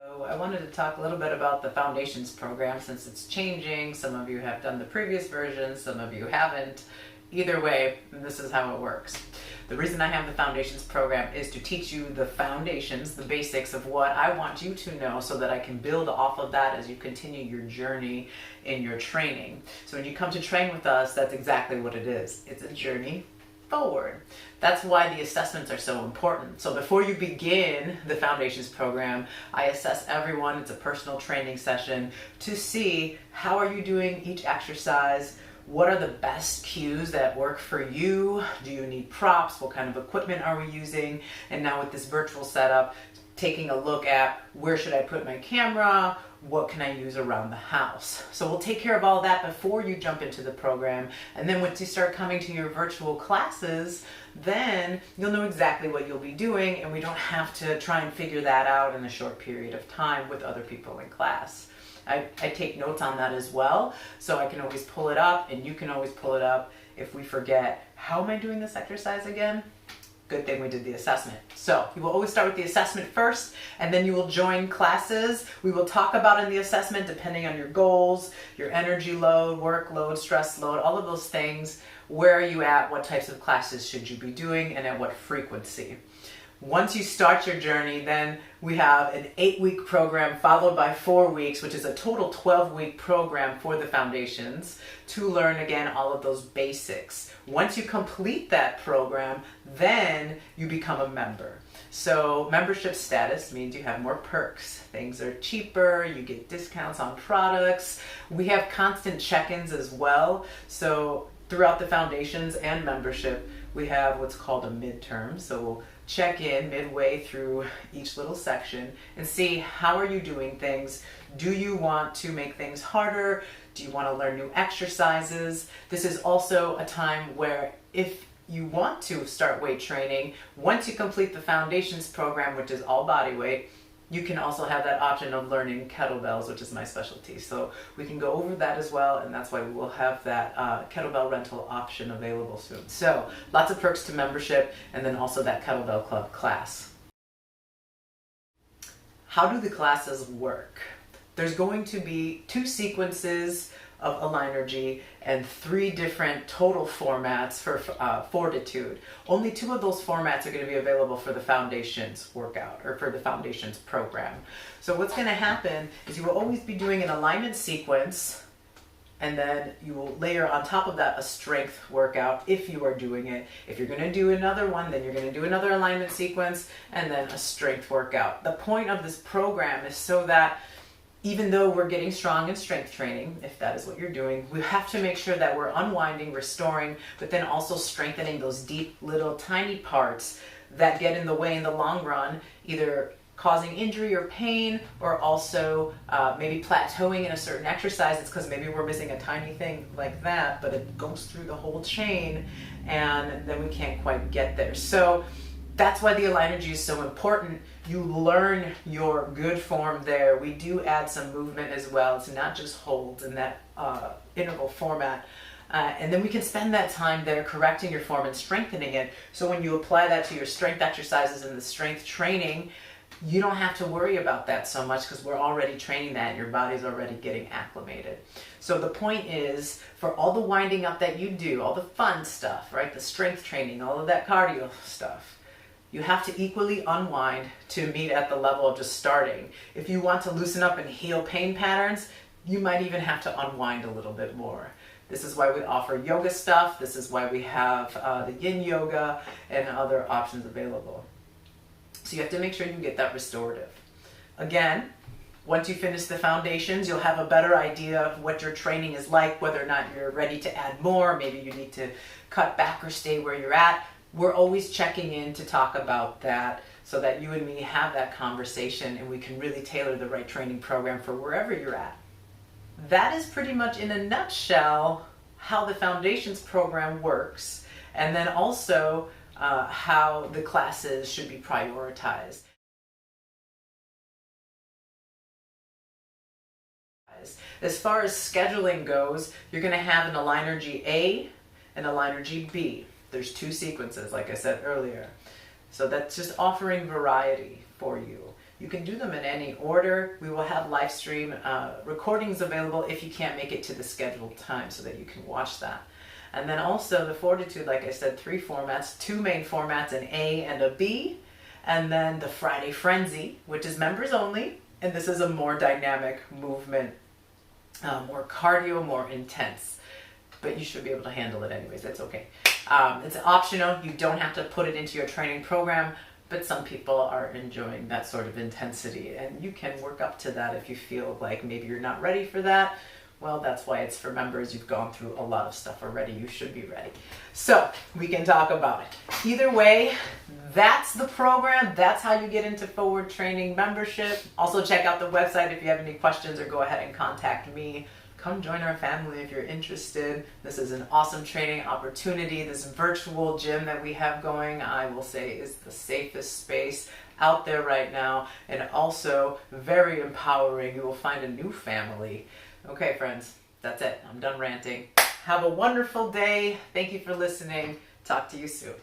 So I wanted to talk a little bit about the Foundations program since it's changing. Some of you have done the previous version, some of you haven't. Either way, this is how it works. The reason I have the Foundations program is to teach you the foundations, the basics of what I want you to know so that I can build off of that as you continue your journey in your training. So when you come to train with us, that's exactly what it is. It's a journey forward. That's why the assessments are so important. So before you begin the Foundations program, I assess everyone. It's a personal training session to see how are you doing each exercise. What are the best cues that work for you? Do you need props? What kind of equipment are we using? And now with this virtual setup, taking a look at where should I put my camera? What can I use around the house? So we'll take care of all that before you jump into the program. And then once you start coming to your virtual classes, then you'll know exactly what you'll be doing, and we don't have to try and figure that out in a short period of time with other people in class. I take notes on that as well, so I can always pull it up, and you can always pull it up if we forget, how am I doing this exercise again? Good thing we did the assessment. So you will always start with the assessment first, and then you will join classes. We will talk about in the assessment, depending on your goals, your energy load, workload, stress load, all of those things. Where are you at? What types of classes should you be doing, and at what frequency? Once you start your journey, then we have an 8-week program followed by 4 weeks, which is a total 12-week program for the foundations to learn, again, all of those basics. Once you complete that program, then you become a member. So membership status means you have more perks. Things are cheaper, you get discounts on products. We have constant check-ins as well. So throughout the foundations and membership, we have what's called a midterm. So we'll check in midway through each little section and see, how are you doing things? Do you want to make things harder? Do you want to learn new exercises? This is also a time where if you want to start weight training, once you complete the Foundations program, which is all body weight, you can also have that option of learning kettlebells, which is my specialty. So we can go over that as well, and that's why we will have that kettlebell rental option available soon. So lots of perks to membership, and then also that kettlebell club class. How do the classes work? There's going to be 2 sequences of Alignergy and 3 different total formats for Fortitude. Only 2 of those formats are going to be available for the Foundations workout or for the Foundations program. So what's going to happen is you will always be doing an alignment sequence, and then you will layer on top of that a strength workout if you are doing it. If you're going to do another one, then you're going to do another alignment sequence and then a strength workout. The point of this program is so that even though we're getting strong in strength training, if that is what you're doing, we have to make sure that we're unwinding, restoring, but then also strengthening those deep little tiny parts that get in the way in the long run, either causing injury or pain, or also maybe plateauing in a certain exercise. It's because maybe we're missing a tiny thing like that, but it goes through the whole chain, and then we can't quite get there. So that's why the Alignergy is so important. You learn your good form there. We do add some movement as well. It's not just holds in that interval format. And then we can spend that time there correcting your form and strengthening it. So when you apply that to your strength exercises and the strength training, you don't have to worry about that so much because we're already training that and your body's already getting acclimated. So the point is, for all the winding up that you do, all the fun stuff, right? The strength training, all of that cardio stuff, you have to equally unwind to meet at the level of just starting. If you want to loosen up and heal pain patterns, you might even have to unwind a little bit more. This is why we offer yoga stuff. This is why we have the yin yoga and other options available. So you have to make sure you get that restorative. Again, once you finish the foundations, you'll have a better idea of what your training is like, whether or not you're ready to add more, maybe you need to cut back or stay where you're at. We're always checking in to talk about that so that you and me have that conversation and we can really tailor the right training program for wherever you're at. That is pretty much in a nutshell how the Foundations program works, and then also how the classes should be prioritized. As far as scheduling goes, you're going to have an Alignergy A and Alignergy B. There's 2 sequences, like I said earlier. So that's just offering variety for you. You can do them in any order. We will have live stream recordings available if you can't make it to the scheduled time so that you can watch that. And then also the Fortitude, like I said, 3 formats, 2 main formats, an A and a B. And then the Friday Frenzy, which is members only. And this is a more dynamic movement, more cardio, more intense. But you should be able to handle it anyways. That's okay. It's optional. You don't have to put it into your training program. But some people are enjoying that sort of intensity. And you can work up to that if you feel like maybe you're not ready for that. Well, that's why it's for members. You've gone through a lot of stuff already. You should be ready. So we can talk about it. Either way, that's the program. That's how you get into Forward Training membership. Also check out the website if you have any questions, or go ahead and contact me. Come join our family if you're interested. This is an awesome training opportunity. This virtual gym that we have going, I will say, is the safest space out there right now, and also very empowering. You will find a new family. Okay, friends, that's it. I'm done ranting. Have a wonderful day. Thank you for listening. Talk to you soon.